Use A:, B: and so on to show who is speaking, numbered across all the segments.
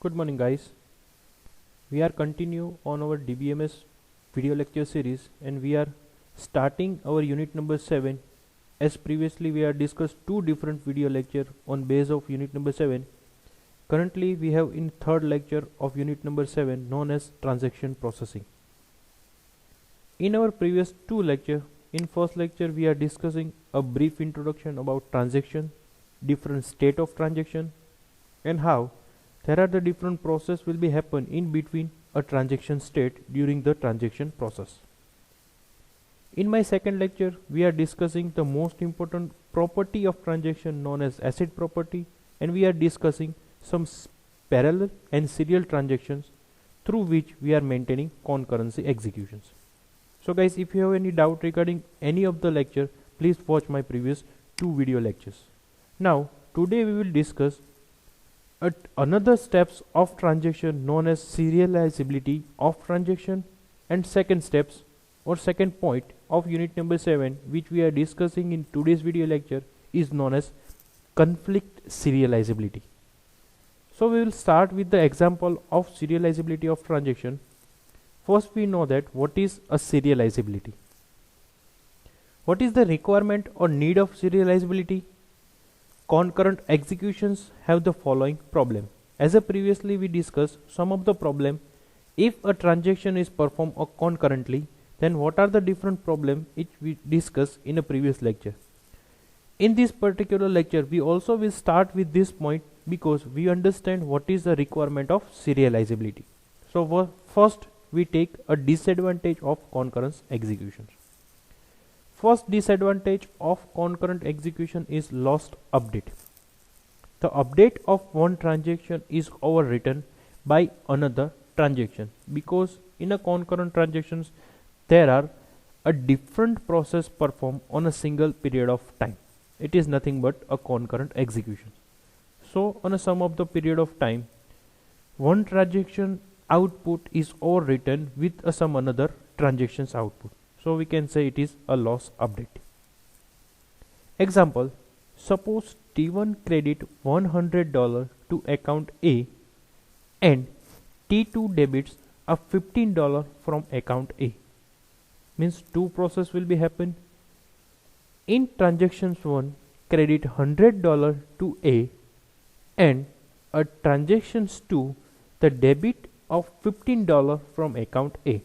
A: Good morning guys. We are continue on our DBMS video lecture series and we are starting our unit number 7. As previously we are discussed two different video lecture on base of unit number 7. Currently we have in third lecture of unit number 7 known as transaction processing. In our previous two lecture, in first lecture we are discussing a brief introduction about transaction, different state of transaction and how there are the different process will be happen in between a transaction state during the transaction process. In my second lecture, we are discussing the most important property of transaction known as ACID property, and we are discussing some parallel and serial transactions through which we are maintaining concurrency executions. So guys, if you have any doubt regarding any of the lecture, please watch my previous two video lectures. Now, today we will discuss another steps of transaction known as serializability of transaction, and second steps or second point of unit number 7 which we are discussing in today's video lecture is known as conflict serializability. So we will start with the example of serializability of transaction. First we know that what is a serializability. What is the requirement or need of serializability? Concurrent executions have the following problem. As previously we discussed some of the problem. If a transaction is performed concurrently, then what are the different problem which we discussed in a previous lecture. In this particular lecture we also will start with this point because we understand what is the requirement of serializability. So first we take a disadvantage of concurrent executions. First disadvantage of concurrent execution is lost update. The update of one transaction is overwritten by another transaction because in a concurrent transactions there are a different process performed on a single period of time. It is nothing but a concurrent execution. So on a sum of the period of time, one transaction output is overwritten with some another transactions output. So we can say it is a loss update. Example, suppose T1 credit $100 to account A and T2 debits a $15 from account A. Means two process will be happen. In transactions 1, credit $100 to A and a transactions 2, the debit of $15 from account A.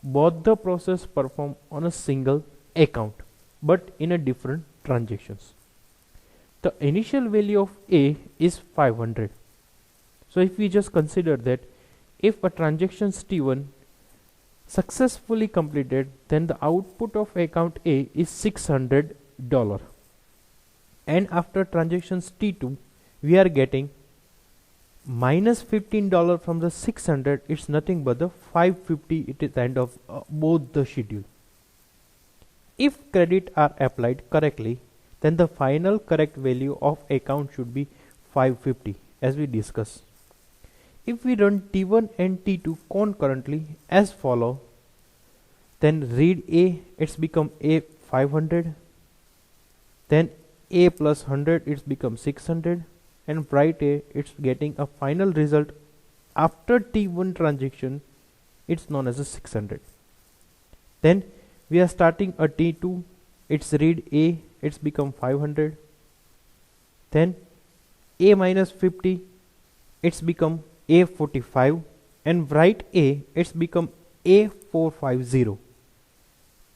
A: Both the process perform on a single account but in a different transactions. The initial value of A is 500. So if we just consider that if a transaction T1 successfully completed, then the output of account A is $600, and after transactions T2 we are getting minus $15 from the 600. It's nothing but the 550. It is the end of both the schedule. If credit are applied correctly, then the final correct value of account should be 550 as we discussed. If we run T1 and T2 concurrently as follow, then read A, it's become A 500, then A plus 100, it's become 600, and write A, it's getting a final result after T1 transaction, it's known as a 600. Then we are starting a T2, it's read A, it's become 500, then A minus 50, it's become A 45, and write A, it's become A 450.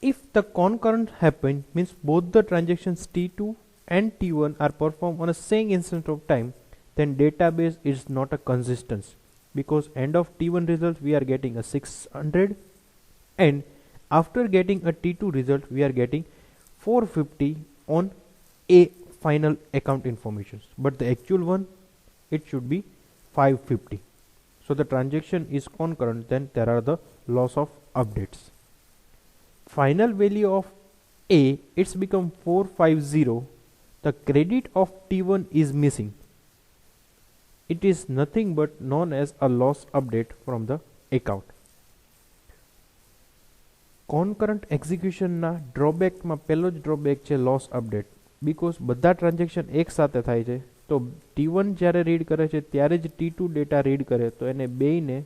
A: If the concurrent happen, means both the transactions T2 and T1 are performed on a same instant of time, then database is not a consistent because end of T1 result we are getting a 600 and after getting a T2 result we are getting 450 on A final account information, but the actual one it should be 550. So the transaction is concurrent, then there are the loss of updates. Final value of A, it's become 450. The credit of T1 is missing. It is nothing but known as a loss update from the account. Concurrent execution na drawback માં પહેલો જ drawback છે loss update, because બધા transaction એક સાથે થાય છે તો T1 જ્યારે રીડ કરે છે ત્યારે જ T2 ડેટા રીડ કરે, તો એને બેયને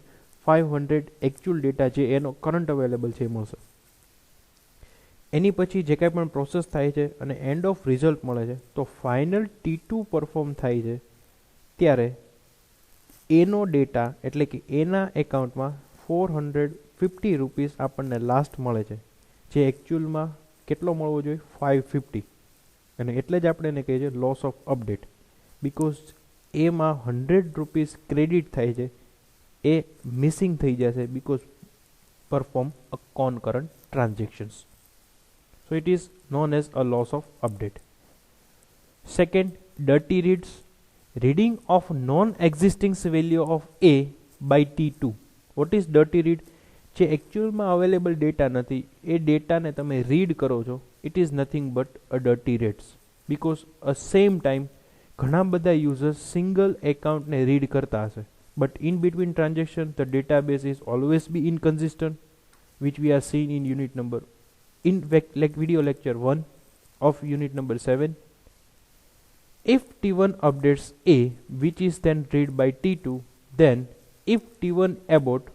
A: 500 એકચ્યુઅલ ડેટા જે એનો કરંટ અવેલેબલ છે એ મળશે. એની પછી જે કાંઈ પણ પ્રોસેસ થાય છે અને એન્ડ ઓફ રિઝલ્ટ મળે છે, તો ફાઇનલ T2 પરફોર્મ થાય છે ત્યારે એનો ડેટા એટલે કે એના એકાઉન્ટમાં 450 રૂપીસ આપણને લાસ્ટ મળે છે, જે એકચ્યુઅલમાં કેટલો મળવો જોઈએ? 550. અને એટલે જ આપણે એને કહીએ છીએ લોસ ઓફ અપડેટ, બિકોઝ એમાં 100 રૂપીસ ક્રેડિટ થાય છે, એ મિસિંગ થઈ જશે because perform a concurrent transactions. So it is known as a loss of update. Second, dirty reads, reading of non-existing value of A by T2. What is dirty read? જે એકચ્યુઅલમાં available data નથી એ ડેટાને તમે read કરો છો, it is nothing but a dirty reads, because a same time ઘણા બધા users single એકાઉન્ટને read કરતા હશે, but in between transaction the database is always be inconsistent, which we are seen in unit number video lecture 1 of unit number 7. If T1 updates A, which is then read by T2, then if T1 abort,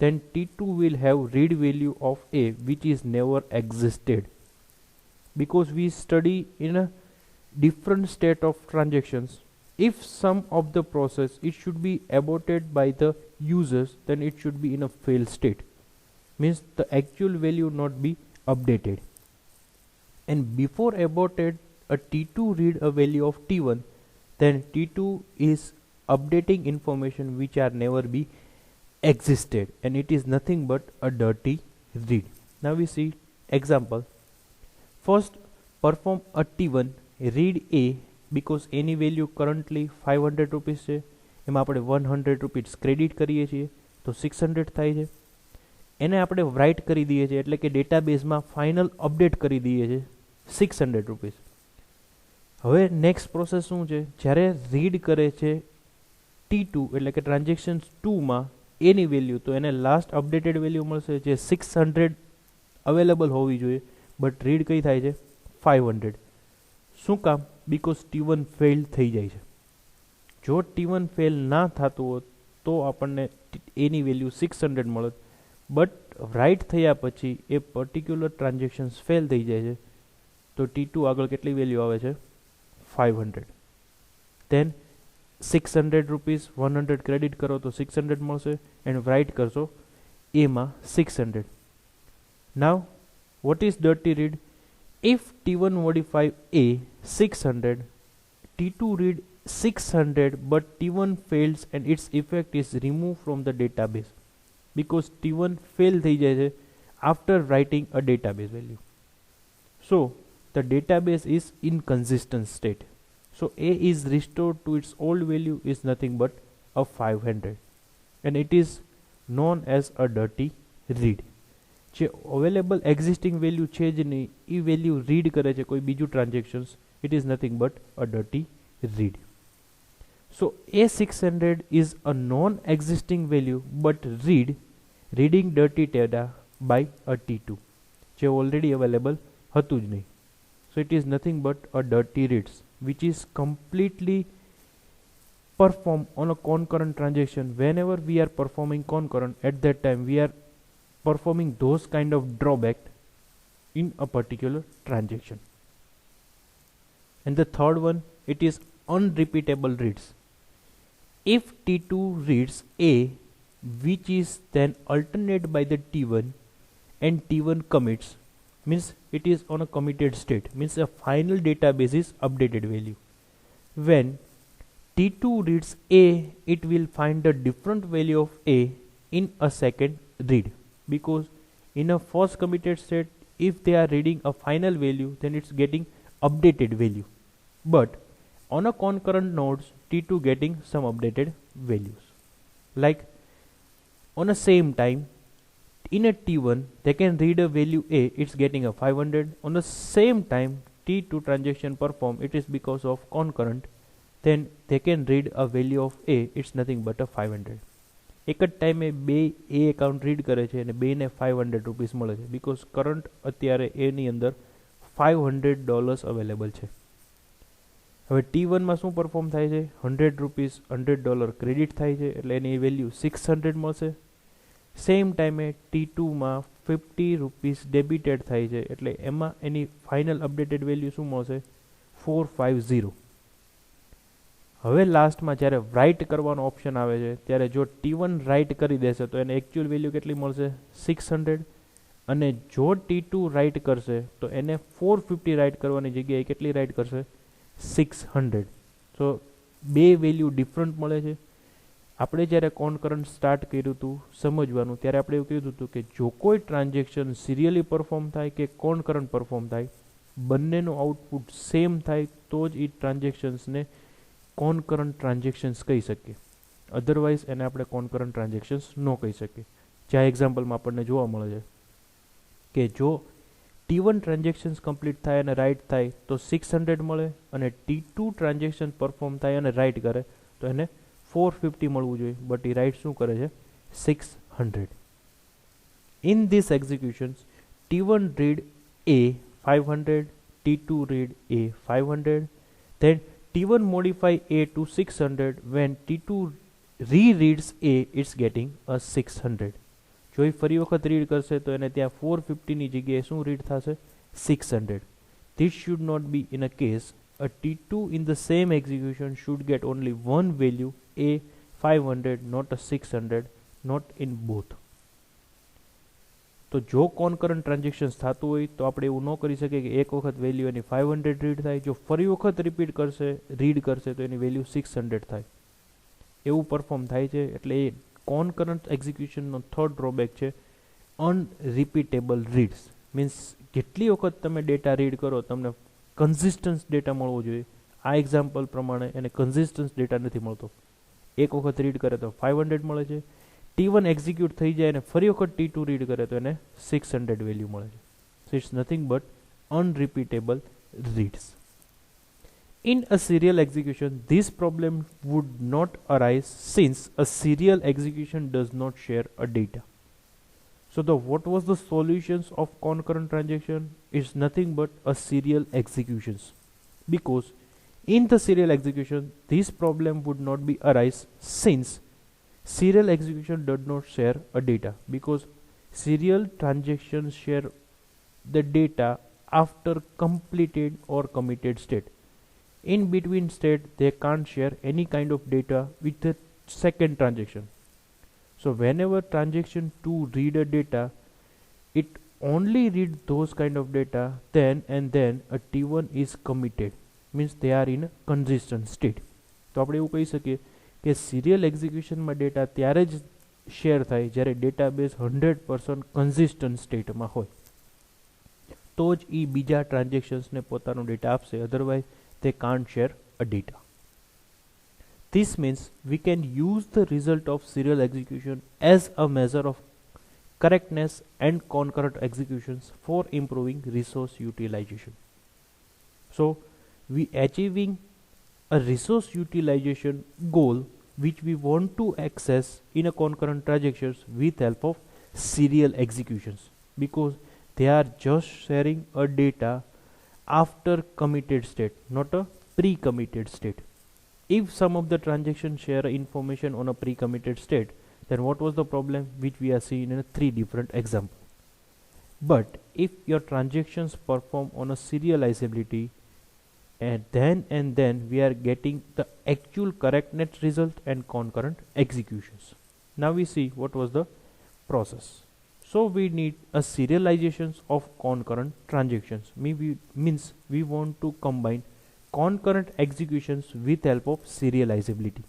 A: then T2 will have read value of A, which is never existed. Because we study in a different state of transactions, if some of the process it should be aborted by the users, then it should be in a failed state, means the actual value not be updated. And before aborted a T2 read a value of T1, then T2 is updating information which are never be existed, and it is nothing but a dirty read. Now we see example. First, perform a T1 read A, because any value currently 500 rupees છે, એમાં આપણે 100 rupees credit કરીએ છીએ તો 600 થાય છે. એને આપણે રાઇટ કરી દઈએ છીએ એટલે કે ડેટાબેઝમાં ફાઇનલ અપડેટ કરી દઈએ છીએ 600 રૂપીસ. હવે નેક્સ્ટ પ્રોસેસ શું છે? જ્યારે રીડ કરે છે T2 એટલે કે ટ્રાન્ઝેક્શન 2માં એની વેલ્યુ, તો એને લાસ્ટ અપડેટેડ વેલ્યુ મળશે જે 600 અવેલેબલ હોવી જોઈએ, બટ રીડ કઈ થાય છે? 500. શું કામ? બિકોઝ T1 ફેલ થઈ જાય છે. જો T1 ફેલ ના થતું હોત તો આપણને એની વેલ્યુ 600 મળત, બટ રાઇટ થયા પછી એ પર્ટિક્યુલર ટ્રાન્ઝેક્શન્સ ફેલ થઈ જાય છે, તો T2 આગળ કેટલી વેલ્યુ આવે છે? 500. દેન 600 રૂપીસ 100 ક્રેડિટ કરો તો 600 મળશે, એન્ડ રાઇટ કરશો એમાં 600. નાવ what is dirty read? If T1 modify A 600, T2 read 600, but T1 fails and its effect is removed from the database, because T1 fail થઈ જાય છે after writing a database value. So the database is inconsistent state. So A is restored to its old value is nothing but a 500, and it is known as a dirty read. જે available existing value છે જ નહીં એ value read કરે છે કોઈ બીજું transactions, it is nothing but a dirty read. So A600 is a non-existing value but reading dirty data by a T2 જે already available હતું જ નહીં. So it is nothing but a dirty reads which is completely performed on a concurrent transaction. Whenever we are performing concurrent, at that time we are performing those kind of drawback in a particular transaction. And the third one, it is unrepeatable reads. If T2 reads A, which is then alternated by the T1, and T1 commits, means it is on a committed state, means a final database is updated value. When T2 reads A, it will find the different value of A in a second read, because in a first committed state, if they are reading a final value, then it's getting updated value, but on a concurrent nodes, T2 getting some updated values. Like on the same time, in a T1 they can read a value A, it's getting a 500. On the same time T2 transaction perform, it is because of concurrent, then they can read a value of A, it's nothing but a 500. એક જ ટાઈમે બે એ account read કરે છે અને બેને 500 rupees મળે છે, બિકોઝ કરંટ અત્યારે એની અંદર $500 અવેલેબલ છે. હવે T1 માં શું પરફોર્મ થાય છે, ₹100 $100 ક્રેડિટ થાય છે એટલે એની વેલ્યુ 600 મળશે. સેમ ટાઈમે T2 માં ₹50 ડેબિટેડ થાય છે એટલે એમાં એની ફાઇનલ અપડેટેડ વેલ્યુ શું મળશે, 450. હવે લાસ્ટમાં જ્યારે રાઇટ કરવાનો ઓપ્શન આવે છે ત્યારે જો T1 રાઇટ કરી દેશે તો એને એકચ્યુઅલ વેલ્યુ કેટલી મળશે, 600. અને જો T2 રાઇટ કરશે તો એને 450 રાઇટ કરવાની જગ્યાએ કેટલી રાઇટ કરશે, 600. તો બે વેલ્યુ ડિફરન્ટ મળે છે. આપણે જ્યારે કોનકરન્ટ સ્ટાર્ટ કર્યું હતું સમજવાનું ત્યારે આપણે એવું કીધું હતું કે જો કોઈ ટ્રાન્ઝેક્શન સિરિયલી પરફોર્મ થાય કે કોનકરન્ટ પરફોર્મ થાય, બંનેનું આઉટપુટ સેમ થાય તો જ એ ટ્રાન્ઝેક્શન્સને કોનકરન્ટ ટ્રાન્ઝેક્શન્સ કહી શકીએ. અધરવાઇઝ એને આપણે કોનકરન્ટ ટ્રાન્ઝેક્શન્સ ન કહી શકીએ. જ્યાં એક્ઝામ્પલમાં આપણને જોવા મળે છે કે જો T1 ટ્રાન્ઝેક્શન્સ કમ્પ્લીટ થાય અને રાઇટ થાય તો 600 મળે, અને T2 ટ્રાન્ઝેક્શન પરફોર્મ થાય અને રાઇટ કરે તો એને 450 મળવું જોઈએ, બટ એ રાઇટ શું કરે છે, 600. In this executions, T1 read A 500, T2 read A 500, then T1 modify A to 600. When T2 rereads A, it's getting a 600. જો એ ફરી વખત રીડ કરશે તો એને ત્યાં 450 ની જગ્યાએ શું રીડ થશે, 600. This should not be in a case. A T2 in the same execution should get only one value, A 500, not a 600, not in both. તો જો કોનકરન્ટ ટ્રાન્ઝેક્શન્સ થતું હોય તો આપણે એવું ન કરી શકીએ કે એક વખત વેલ્યુ એની 500 રીડ થાય, જો ફરી વખત રિપીટ કરશે રીડ કરશે તો એની વેલ્યુ 600 થાય. એવું પરફોર્મ થાય છે. એટલે એ કોનકરન્ટ એક્ઝિક્યુશનનો થર્ડ ડ્રોબેક છે, અનરિપીટેબલ રીડ્સ. મીન્સ જેટલી વખત તમે ડેટા રીડ કરો તમને કન્સિસ્ટન્સ ડેટા મળવો જોઈએ. આ એક્ઝામ્પલ પ્રમાણે એને કન્સિસ્ટન્સ ડેટા નથી મળતો. એક વખત રીડ કરે તો 500 મળે છે, T1 એક્ઝિક્યુટ થઈ જાય અને ફરી વખત T2 રીડ કરે તો એને 600 વેલ્યુ મળે છે. So it's nothing but unrepeatable reads. In a serial execution, this problem would not arise since a serial execution does not share a data. So what was the solutions of concurrent transaction? Is nothing but a serial executions, because in the serial execution this problem would not be arise since serial execution does not share a data, because serial transactions share the data after completed or committed state. In between state they can't share any kind of data with the second transaction. So whenever transaction 2 read a data, it only read those kind of data, then and then a T1 is committed, means they are in a consistent state. તો આપણે એવું કહી શકીએ કે serial એક્ઝિક્યુશનમાં data ત્યારે જ share થાય જ્યારે ડેટાબેઝ 100% કન્સિસ્ટન્ટ સ્ટેટમાં હોય, તો જ એ બીજા ટ્રાન્ઝેક્શન્સને પોતાનો ડેટા આપશે, otherwise they can't share a data. This means we can use the result of serial execution as a measure of correctness and concurrent executions for improving resource utilization. So we achieving a resource utilization goal which we want to access in a concurrent transactions with help of serial executions, because they are just sharing a data after committed state, not a pre-committed state. If some of the transactions share information on a pre-committed state, then what was the problem which we are seeing in 3 different examples. But if your transactions perform on a serializability, and then we are getting the actual correctness result and concurrent executions. Now we see what was the process. So we need a serializations of concurrent transactions. Means we want to combine concurrent executions with help of serializability.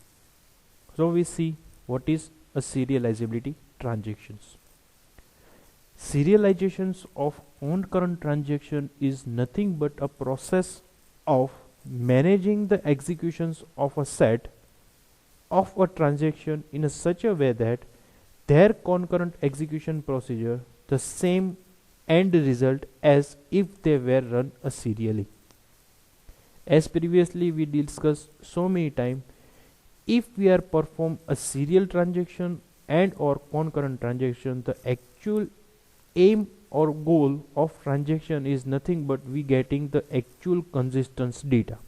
A: So we see what is a serializability transactions. Serializations of concurrent transaction is nothing but a process of managing the executions of a set of a transaction in such a way that their concurrent execution procedure the same end result as if they were run serially. As previously we discussed so many times, if we are perform a serial transaction and or concurrent transaction, the actual aim or goal of transaction is nothing but we getting the actual consistent data.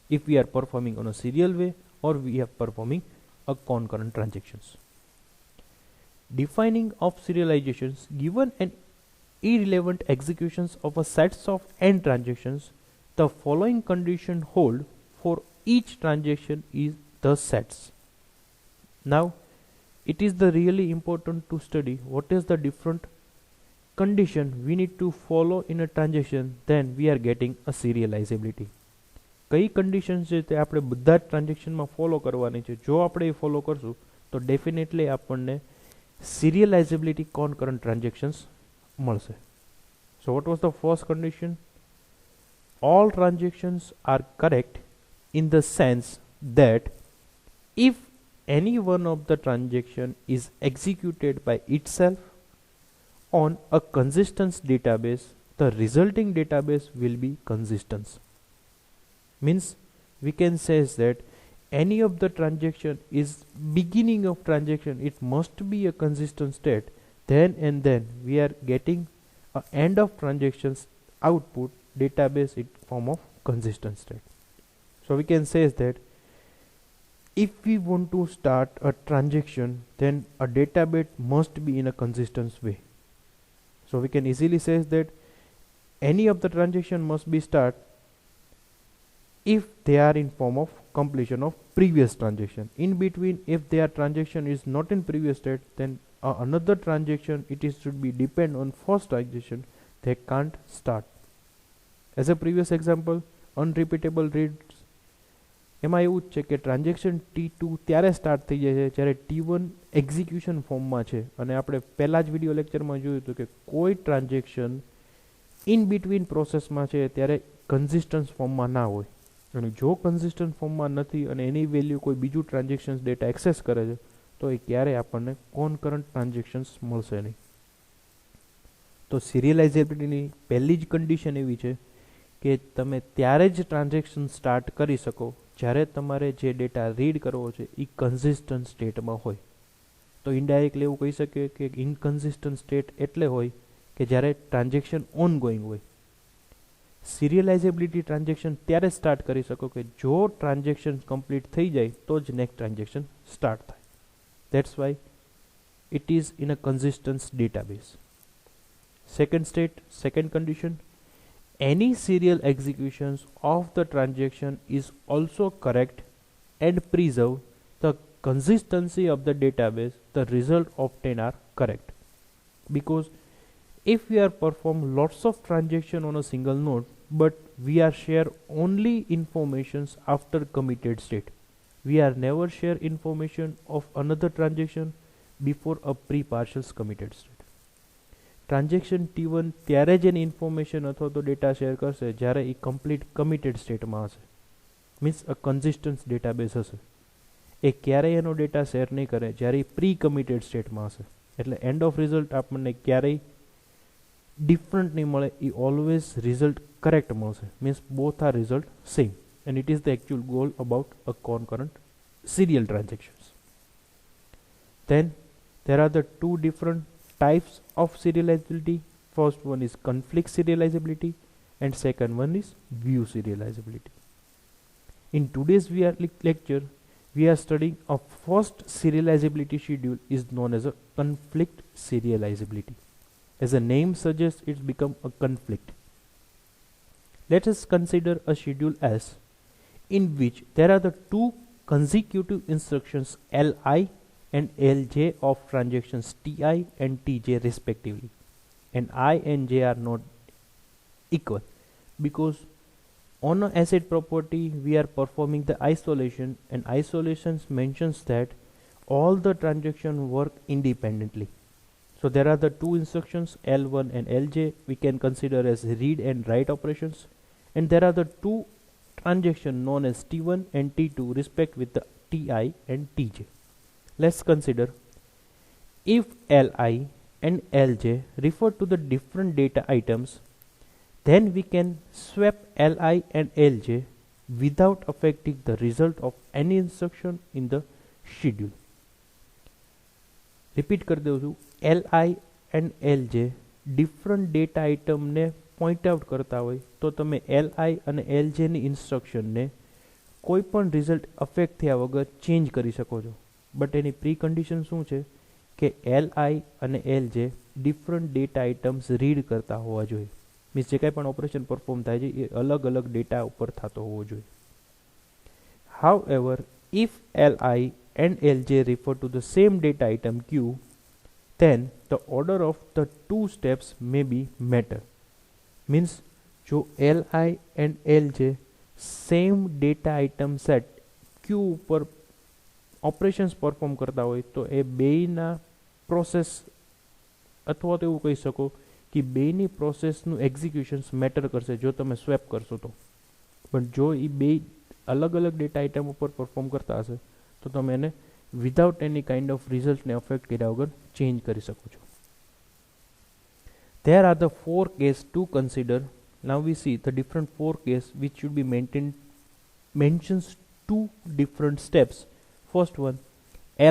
A: if we are performing on a serial way or we are performing a concurrent transactions. Defining of serializations: given an irrelevant executions of a sets of n transactions, the following condition hold for each transaction is the sets. Now it is the really important to study what is the different condition we need to follow in a transaction, then we are getting a serializability. કઈ condition છે તે આપણે બધા જ ટ્રાન્ઝેક્શનમાં follow કરવાની છે. જો આપણે એ ફોલો કરશું તો ડેફિનેટલી આપણને serializability concurrent transactions મળશે. So what was the first condition? All transactions are correct in the sense that if any one of the transaction is executed by itself on a consistent database, the resulting database will be consistent. Means we can say that any of the transaction is beginning of transaction, it must be a consistent state, then and then we are getting a end of transactions output database in form of consistent state. So we can say that if we want to start a transaction, then a database must be in a consistent way. So we can easily say that any of the transaction must be start if they are in form of completion of previous transaction. In between, if their transaction is not in previous state, then another transaction it is should be depend on first transaction, they can't start. As a previous example, unrepeatable reads, એમાં એવું જ છે કે transaction T2 ત્યારે start થઈ જાય છે જ્યારે T1 એક્ઝિક્યુશન ફોર્મમાં છે. અને આપણે પહેલા જ વિડીયો લેક્ચરમાં જોયું હતું કે કોઈ ટ્રાન્ઝેક્શન ઇન બિટવીન પ્રોસેસમાં છે ત્યારે કન્સિસ્ટન્સ ફોર્મમાં ના હોય. અને જો કન્સિસ્ટન્ટ ફોર્મમાં નથી અને એની વેલ્યુ કોઈ બીજું ટ્રાન્ઝેક્શન્સ ડેટા એક્સેસ કરે છે તો એ ક્યારેય આપણને કોનકરન્ટ ટ્રાન્ઝેક્શન્સ મળશે નહીં. તો સિરિયલાઇઝેબિલિટીની પહેલી જ કન્ડિશન એવી છે કે તમે ત્યારે જ ટ્રાન્ઝેક્શન સ્ટાર્ટ કરી શકો જ્યારે તમારે જે ડેટા રીડ કરવો છે એ કન્સિસ્ટન્ટ સ્ટેટમાં હોય. તો ઇનડાયરેક્ટલી એવું કહી શકીએ કે ઇનકન્સિસ્ટન્ટ સ્ટેટ એટલે હોય કે જ્યારે ટ્રાન્ઝેક્શન ઓનગોઈંગ હોય. સિરિયલાઇઝેબિલિટી ટ્રાન્ઝેક્શન ત્યારે સ્ટાર્ટ કરી શકો કે જો ટ્રાન્ઝેક્શન કમ્પ્લીટ થઈ જાય તો જ નેક્સ્ટ ટ્રાન્ઝેક્શન સ્ટાર્ટ થાય. That's why it is in a consistent database. Second state, second condition, any serial executions of the transaction is also correct and preserve the consistency of the database, the result obtained are correct. Because if we are perform lots of transaction on a single node, but we are share only informations after committed state, we are never share information of another transaction before a pre-partials committed state. Transaction T1 ત્યારે જ એની information અથવા તો data share કરશે જ્યારે એ complete committed સ્ટેટમાં હશે. Means uh consistent database હશે. એ ક્યારેય એનો ડેટા શેર નહીં કરે જ્યારે એ પ્રી કમિટેડ સ્ટેટમાં હશે. એટલે એન્ડ ઓફ રિઝલ્ટ આપણને ક્યારેય ડિફરન્ટ નહીં મળે, એ ઓલવેઝ રિઝલ્ટ કરેક્ટ મળશે. Means both are result same and it is the actual goal about a concurrent serial transactions. Then there are the two different types of serializability. First one is conflict serializability and second one is view serializability. In today's lecture we are studying a first serializability schedule is known as a conflict serializability. As the name suggests, it's become a conflict. Let us consider a schedule S in which there are the two consecutive instructions Li and Lj of transactions Ti and Tj respectively, and I and J are not equal because on an asset property we are performing the isolation, and isolations mentions that all the transactions work independently. So there are the two instructions L1 and Lj we can consider as read and write operations, and there are the two transactions known as T1 and T2 respect with the Ti and Tj. Let's consider if Li and Lj refer to the different data items, then we can swap Li and Lj without affecting the result of any instruction in the schedule. Repeat कर दो છું, Li and Lj different data item ને point out કરતા હોય તો તમે Li અને Lj ની instruction ને કોઈ પણ રિઝલ્ટ અફેક્ટ થયા વગર ચેન્જ કરી શકો છો. બટ એની પ્રી કન્ડિશન શું છે કે LI અને LJ different data items read કરતા હોવા જોઈએ. મીન્સ જે કાંઈ પણ ઓપરેશન પરફોર્મ થાય છે એ અલગ અલગ ડેટા ઉપર થતો હોવો જોઈએ. However, if LI and LJ refer to the same data item Q, then the order of the two steps may be matter. Means જો LI and LJ same data item set Q ઉપર operations perform કરતા હોય તો એ બેયના process અથવા તો એવું કહી શકો કે બેયની પ્રોસેસનું એક્ઝિક્યુશન્સ મેટર કરશે જો તમે સ્વેપ કરશો તો. પણ જો એ બે અલગ અલગ ડેટા આઇટમ ઉપર પરફોર્મ કરતા હશે તો તમે એને વિધાઉટ એની કાઇન્ડ ઓફ રિઝલ્ટને અફેક્ટ કર્યા વગર ચેન્જ કરી શકો છો. There are the 4 cases to consider. Now we see the different 4 cases which should be maintained. Mentions 2 different steps. First one,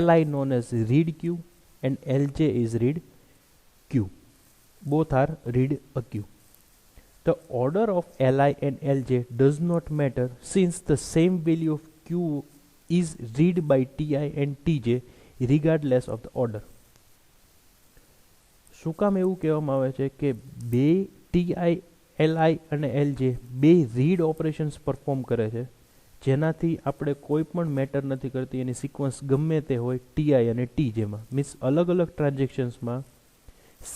A: LI known as read Q and LJ is read Q. Both are read a Q. The order of LI and LJ does not matter since the same value of Q is read by TI and TJ regardless of the order. શું કામ એવું કહેવામાં આવે છે કે બે TI, LI અને LJ બે રીડ ઓપરેશન્સ પરફોર્મ કરે છે જેનાથી આપણે કોઈ પણ મેટર નથી કરતી એની સિક્વન્સ ગમે તે હોય TI અને TJમાં. મીન્સ અલગ અલગ ટ્રાન્ઝેક્શન્સમાં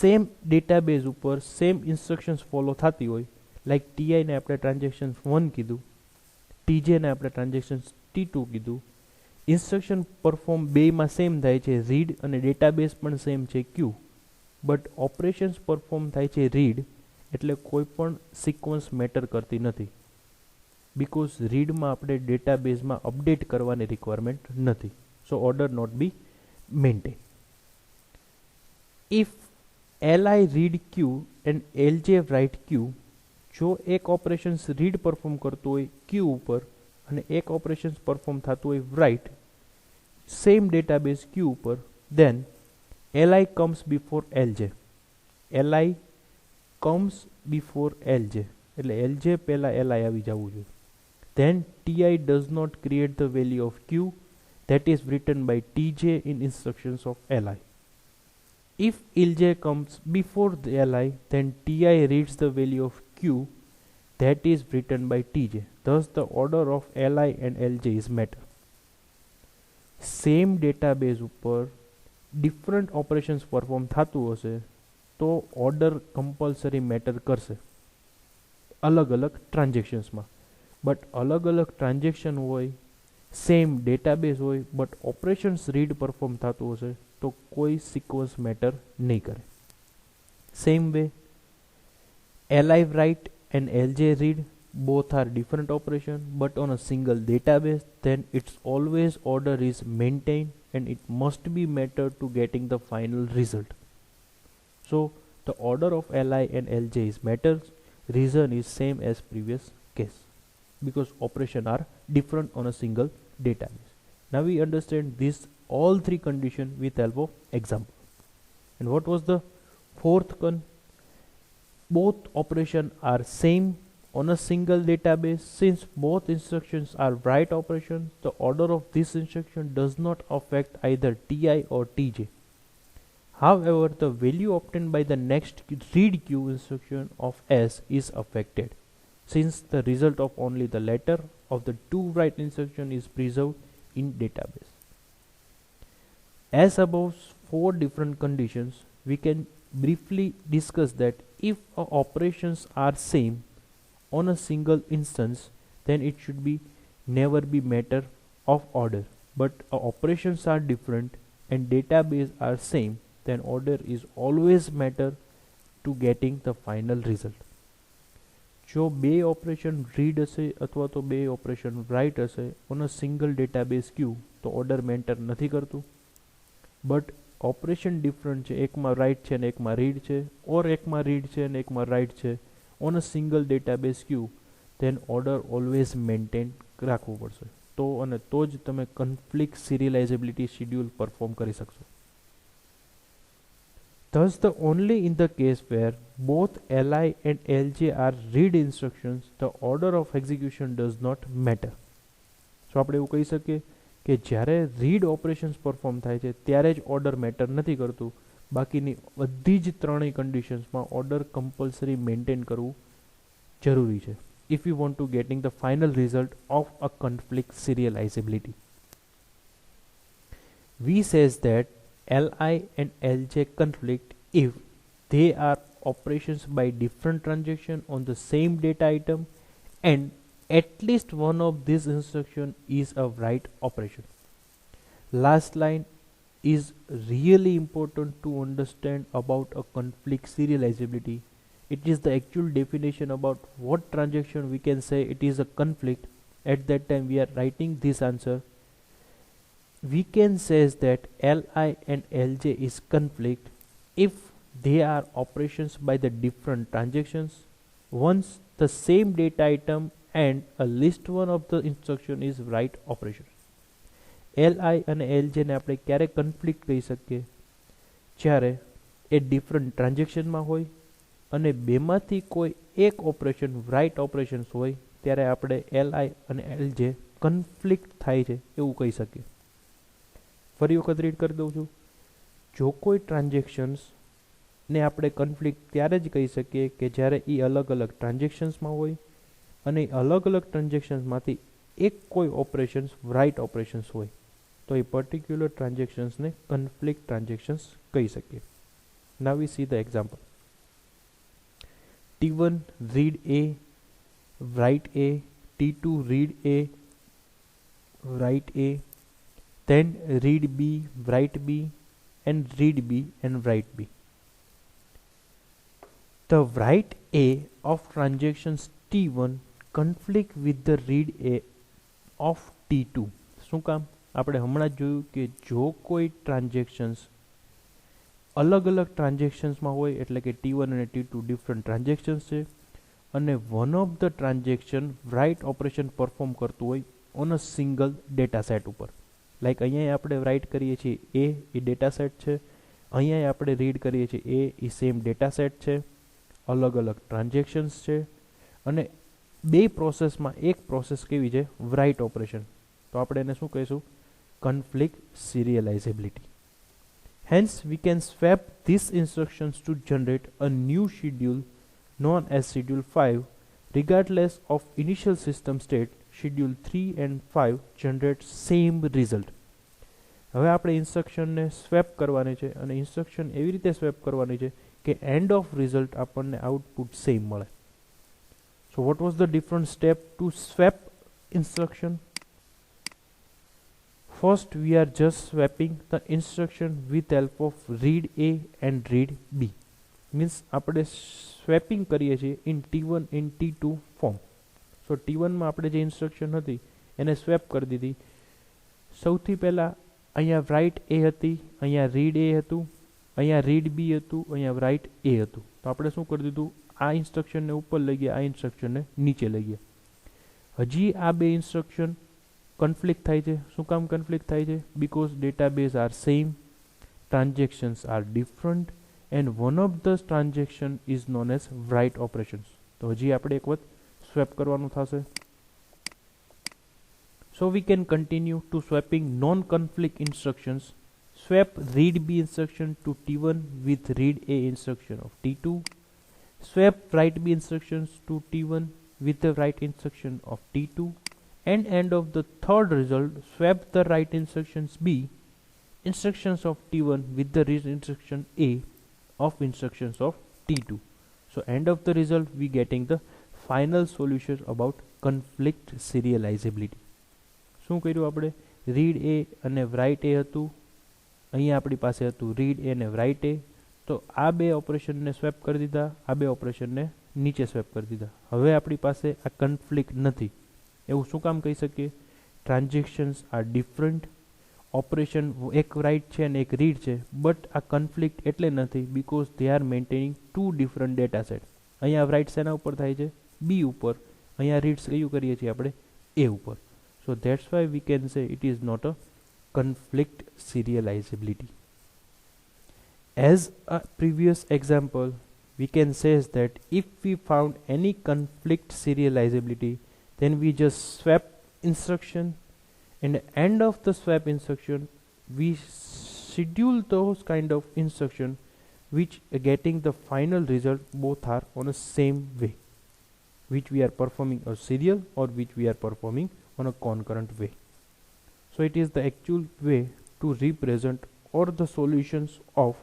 A: સેમ ડેટાબેઝ ઉપર સેમ ઇન્સ્ટ્રક્શન્સ ફોલો થતી હોય. લાઈક TIને આપણે ટ્રાન્ઝેક્શન 1 કીધું, TJને આપણે ટ્રાન્ઝેક્શન T2 કીધું. ઇન્સ્ટ્રક્શન પરફોર્મ બેમાં સેમ થાય છે, રીડ અને ડેટાબેઝ પણ સેમ છે Q. બટ ઓપરેશન્સ પરફોર્મ થાય છે રીડ, એટલે કોઈ પણ સિક્વન્સ મેટર કરતી નથી બિકોઝ રીડમાં આપણે ડેટાબેઝમાં અપડેટ કરવાની રિક્વાયરમેન્ટ નથી. So order not be maintain. If LI read Q and LJ write Q, જો એક ઓપરેશન્સ રીડ પરફોર્મ કરતું હોય Q ઉપર અને એક ઓપરેશન્સ પરફોર્મ થતું હોય રાઇટ સેમ ડેટાબેઝ Q ઉપર, then LI comes before LJ. LI comes before LJ. એટલે LJ પહેલા LI આવી જવું જોઈએ. Then TI does not create the value of Q that is written by TJ in instructions of LI. If LJ comes before the LI, then TI reads the value of Q that is written by TJ. Thus the order of LI and LJ is matter. Same database ઉપર different operations perform થતું હશે તો order compulsory matter કરશે અલગ અલગ ટ્રાન્ઝેક્શન્સમાં. But અલગ અલગ transaction હોય, સેમ ડેટાબેઝ હોય, બટ ઓપરેશન્સ રીડ પરફોર્મ થતું હશે તો કોઈ સિક્વન્સ મેટર નહીં કરે. Same way LI write and LJ read both are different operation but on a single database, then its always order is maintained and it must be matter to getting the final result. So the order of LI and LJ is matters. Reason is same as previous case because operation are different on a single database. Now we understand this all 3 condition with help of example. And what was the fourth con? Both operation are same on a single database. Since both instructions are write operations, the order of this instruction does not affect either TI or TJ. However, the value obtained by the next read Q instruction of S is affected, since the result of only the latter of the 2 write instruction is preserved in database. As above 4 different conditions, we can briefly discuss that if operations are same on a single instance, then it should be never be matter of order. But operations are different and database are same, then order is always matter to getting the final result. જો બે operation read હશે અથવા તો બે operation right હશે on a single database ક્યુ તો order matter નથી કરતું. બટ ઓપરેશન ડિફરન્ટ છે, એકમાં રાઇટ છે ને એકમાં રીડ છે, ઓર એકમાં રીડ છે ને એકમાં રાઇટ છે on a single database queue, then order always maintain રાખવું પડશે તો અને તો જ તમે conflict serializability schedule perform કરી શકશો. Thus the only in the case where both LI and LJ are read instructions, the order of execution does not matter. સો આપણે એવું કહી શકીએ કે જ્યારે રીડ ઓપરેશન્સ પરફોર્મ થાય છે ત્યારે જ ઓર્ડર મેટર નથી કરતું, બાકીની બધી જ ત્રણેય કન્ડિશન્સમાં ઓર્ડર કમ્પલસરી મેન્ટેન કરવું જરૂરી છે if you want to getting the final result of a conflict serializability. We says that Li and Lj conflict if they are operations by different transaction on the same data item and at least one of these instruction is a write operation. Last line is really important to understand about a conflict serializability. It is the actual definition about what transaction we can say it is a conflict. At that time we are writing this answer. We can say that Li and Lj is conflict if they are operations by the different transactions once the same data item and a list one of the instruction is write operation. Li અને Lj ને આપણે ક્યારે conflict કહી શકીએ? જ્યારે એ different ટ્રાન્ઝેક્શનમાં હોય અને બેમાંથી કોઈ એક ઓપરેશન રાઇટ ઓપરેશન્સ હોય ત્યારે આપણે Li અને Lj કન્ફ્લિક્ટ થાય છે એવું કહી શકીએ. ફરી વખત રીડ કરી દઉં છું. જો કોઈ ટ્રાન્ઝેક્શન્સ ને આપણે કન્ફ્લિક્ટ ત્યારે જ કહી શકીએ કે જ્યારે એ અલગ અલગ ટ્રાન્ઝેક્શન્સમાં હોય અને અલગ અલગ ટ્રાન્ઝેક્શન્સમાંથી એક કોઈ ઓપરેશન્સ રાઇટ ઓપરેશન્સ હોય તો એ પર્ટિક્યુલર ટ્રાન્ઝેક્શન્સને કન્ફ્લિક્ટ ટ્રાન્ઝેક્શન્સ કહી શકીએ. Now we see the example. T1 read A, write A, T2 read A, write A, then read B, write B, and read B and write B. The write A of transactions T1 conflict with the read A of T2. શું કામ? આપણે હમણાં જ જોયું કે જો કોઈ transactions અલગ અલગ ટ્રાન્ઝેક્શન્સમાં હોય એટલે કે T1 અને T2 ડિફરન્ટ ટ્રાન્ઝેક્શન્સ છે અને one of the transaction write operation perform કરતું હોય on a single data set ઉપર. લાઈક અહીંયા આપણે રાઇટ કરીએ છીએ એ ડેટા સેટ છે, અહીંયા આપણે રીડ કરીએ છીએ એ સેમ ડેટા સેટ છે, અલગ અલગ ટ્રાન્ઝેક્શન્સ છે અને બે પ્રોસેસમાં એક પ્રોસેસ કેવી છે? Write operation. તો આપણે એને શું કહીશું? conflict serializability. Hence we can swap these instructions to generate a new schedule known as schedule 5 regardless of initial system state. Schedule 3 and 5 generate same result. હવે આપણે ઇન્સ્ટ્રક્શનને સ્વેપ કરવાની છે અને ઇન્સ્ટ્રક્શન એવી રીતે સ્વેપ કરવાની છે કે એન્ડ ઓફ રિઝલ્ટ આપણને આઉટપુટ સેમ મળે. So what was the different step to swap instruction? First we are just swapping the instruction with help of read A and read B. Means આપણે swapping કરીએ છીએ in T1 and T2 form. So T1 માં આપણે જે instruction હતી એને swap કરી દીધી. સૌથી પહેલાં અહીંયા રાઇટ A હતી, અહીંયા રીડ A હતું, અહીંયા રીડ B હતું, અહીંયા રાઇટ A હતું. તો આપણે શું કરી દીધું? આ ઇન્સ્ટ્રક્શનને ઉપર લઈ ગયા, આ ઇન્સ્ટ્રક્શનને નીચે લઈ ગયા. હજી આ બે ઇન્સ્ટ્રક્શન conflict થાય છે. શું કામ conflict થાય છે? because database are same, transactions are different and one of the transaction is known as write operations. તો હજી આપણે એક વખત સ્વેપ કરવાનું થશે. So we can continue to swapping non-conflict instructions. Swap read B instruction to T1 with read A instruction of T2. Swap write B instructions to T1 with the write instruction of T2. And end of the third result, swap the write instructions B instructions of T1 with the read instruction A of instructions of T2. So end of the result we getting the final solution about conflict serializability. શું કર્યું આપણે? Read A અને write A હતું, અહીંયા આપણી પાસે હતું read A અને write A. તો આ બે ઓપરેશનને સ્વેપ કરી દીધા, આ બે ઓપરેશનને નીચે સ્વેપ કરી દીધા. હવે આપણી પાસે આ કન્ફ્લિક્ટ નથી. એવું શું કામ કહી શકીએ? ટ્રાન્ઝેક્શન્સ આર ડિફરન્ટ, ઓપરેશન એક રાઇટ છે અને એક રીડ છે, બટ આ કન્ફ્લિક્ટ એટલે નથી because they are maintaining two different data set. અહીંયા રાઇટ શેના ઉપર થાય છે? બી ઉપર. અહીંયા રીડ્સ કયું કરીએ છીએ આપણે? એ ઉપર. So that's why we can say it is not a conflict serializability. As a previous example, we can say that if we found any conflict serializability, then we just swap instruction In the end of the swap instruction, we schedule those kind of instruction which getting the final result both are on the same way, which we are performing a serial or which we are performing on a concurrent way. So it is the actual way to represent or the solutions of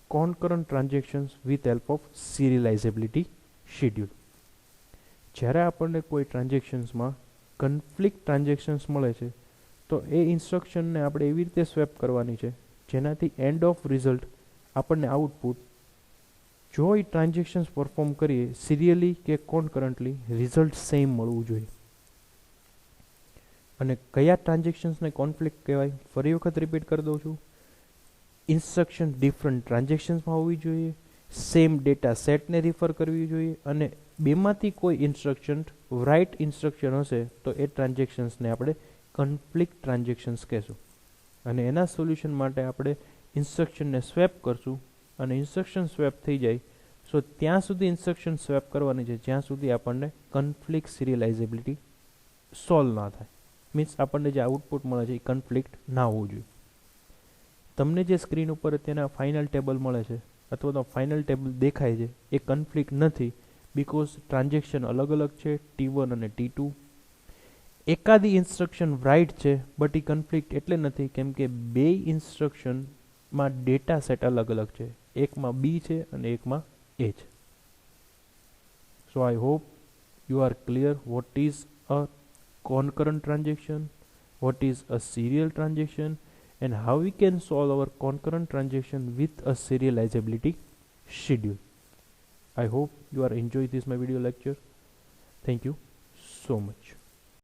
A: concurrent transactions with help of serializability schedule. જ્યારે આપણને કોઈ ટ્રાન્ઝેક્શન્સમાં conflict transactions મળે છે તો એ ઇન્સ્ટ્રક્શનને આપણે એવી રીતે swap કરવાની છે જેનાથી એન્ડ ઓફ રિઝલ્ટ આપણને આઉટપુટ જો એ ટ્રાન્ઝેક્શન્સ પરફોર્મ કરીએ સિરિયલી કે કોન્કરન્ટલી રિઝલ્ટ સેમ મળવું જોઈએ. અને કયા ટ્રાન્ઝેક્શન્સને કોન્ફ્લિક્ટ કહેવાય ફરી વખત રિપીટ કરી દઉં છું. ઇન્સ્ટ્રક્શન ડિફરન્ટ ટ્રાન્ઝેક્શન્સમાં હોવી જોઈએ, સેમ ડેટા સેટને રિફર કરવી જોઈએ અને બેમાંથી કોઈ ઇન્સ્ટ્રક્શન રાઇટ ઇન્સ્ટ્રક્શન હશે તો એ ટ્રાન્ઝેક્શન્સને આપણે કન્ફ્લિક્ટ ટ્રાન્ઝેક્શન્સ કહેશું. અને એના સોલ્યુશન માટે આપણે ઇન્સ્ટ્રક્શનને સ્વેપ કરશું અને ઇન્સ્ટ્રક્શન સ્વેપ થઈ જાય સો ત્યાં સુધી ઇન્સ્ટ્રક્શન સ્વેપ કરવાની છે જ્યાં સુધી આપણને કન્ફ્લિક્ટ સિરિયલાઇઝેબિલિટી સોલ્વ ના થાય. મીન્સ આપણને જે આઉટપુટ મળે છે એ કન્ફ્લિક્ટ ના હોવું જોઈએ. તમને જે સ્ક્રીન ઉપર તેના ફાઇનલ ટેબલ મળે છે અથવા તો ફાઇનલ ટેબલ દેખાય છે એ કન્ફ્લિક્ટ નથી બીકોઝ ટ્રાન્ઝેક્શન અલગ અલગ છે T1 અને T2. એકાદી ઇન્સ્ટ્રક્શન રાઇટ છે બટ એ કન્ફ્લિક્ટ એટલે નથી કેમ કે બે ઇન્સ્ટ્રક્શનમાં ડેટા સેટ અલગ અલગ છે, એકમાં B છે અને એકમાં A છે. So I hope you are clear what is a concurrent transaction, what is a serial transaction and how we can solve our concurrent transaction with a serializability schedule. I hope you are enjoying this my video lecture. Thank you so much.